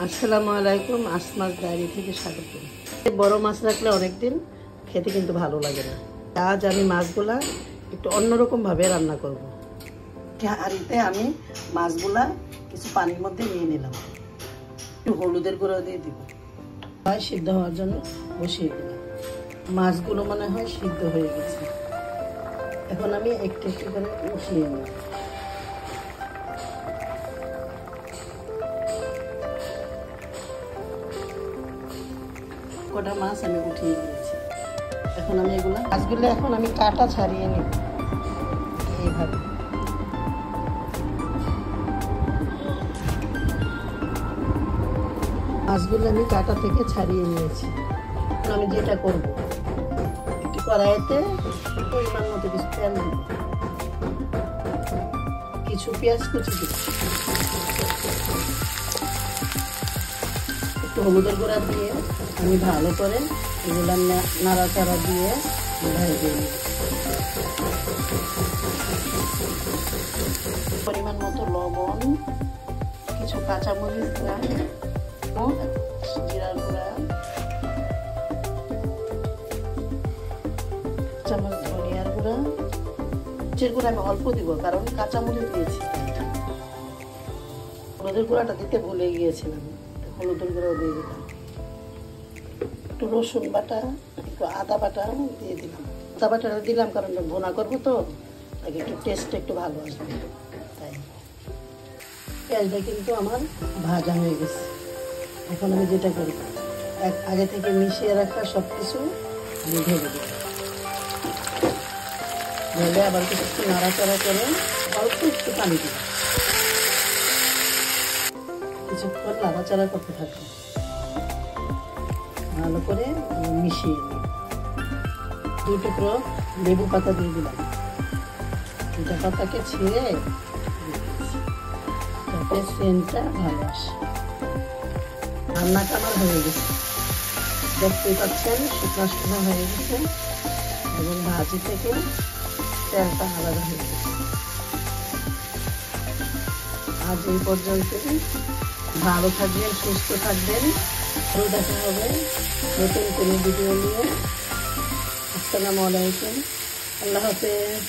আসসালামু আলাইকুম। আসমাস ডায়েরি থেকে স্বাগত। বড় মাছ রাখলে অনেকদিন খেতে কিন্তু ভালো লাগে না। আজ আমি মাছগুলা একটু অন্যরকমভাবে রান্না করব। হাঁড়িতে আমি মাছগুলা কিছু পানির মধ্যে নিয়ে নিলাম, একটু হলুদের গুঁড়ো দিয়ে দিব, সিদ্ধ হওয়ার জন্য বসিয়ে দিলাম। মাছগুলো মনে হয় সিদ্ধ হয়ে গেছে। এখন আমি একটু একটু করে উঠিয়ে নিই। কটা মাছ আমি উঠিয়ে নিয়েছি। এখন আমি মাছগুলো এখন আমি কাটা ছাড়িয়ে নিব। এইভাবে মাছগুলো আমি কাটা থেকে ছাড়িয়ে নিয়েছি। এখন আমি যেটা করব, একটু কড়াইতে পরিমাণ মতো কিছু তেল দিব, কিছু পেঁয়াজ কুচি দিব, একটু হলুদের গুঁড়া দিয়ে আমি ভালো করে এগুলো নাড়াচাড়া দিয়ে ভেজে নিই। পরিমাণ মতো লবণ, কিছু কাঁচামরিচ দিলাম, জিরার গুঁড়া, চামচ ধনিয়ার গুঁড়া, জিরের গুঁড়া আমি অল্প দিব কারণ কাঁচামরিচ দিয়েছি। হলুদের গুঁড়াটা দিতে ভুলে গিয়েছিলাম, হলুদের গুঁড়াও দিয়ে দিলাম। একটু রসুন বাটা, একটু আদা বাটা দিয়ে দিলাম। আদা বাটাটা দিলাম কারণ ভুনা করবো তো, তাকে একটু টেস্ট একটু ভালো আসবে তাই। পেঁয়াজটা কিন্তু আমার ভাজা হয়ে গেছে। এখন আমি যেটা করি, আগে থেকে মিশিয়ে রাখা সব কিছু আমি ঢেলে দিই। ঢেলে আবার কিছু একটু নাড়াচাড়া করে অল্প একটু পানি দিই, কিছুক্ষণ নাড়াচাড়া করতে থাকি, ভালো করে মিশিয়ে নিই। 2 টুকরো লেবু পাতা দিয়ে দিলাম। দুটা পাতাকে ছিঁড়ে যাতে সেন্টটা ভালো আসে। রান্নাটা আমার হয়ে গেছে, দেখতেই পাচ্ছেন শুকনো শুকনো হয়ে গেছে এবং ভাজি থেকে তেলটা আলাদা হয়ে গেছে। আজ এই পর্যন্তই। ভালো থাকবেন, সুস্থ থাকবেন। দেখা হবে নতুন কোনো ভিডিও নিয়ে। আসসালামু আলাইকুম, আল্লাহ হাফেজ।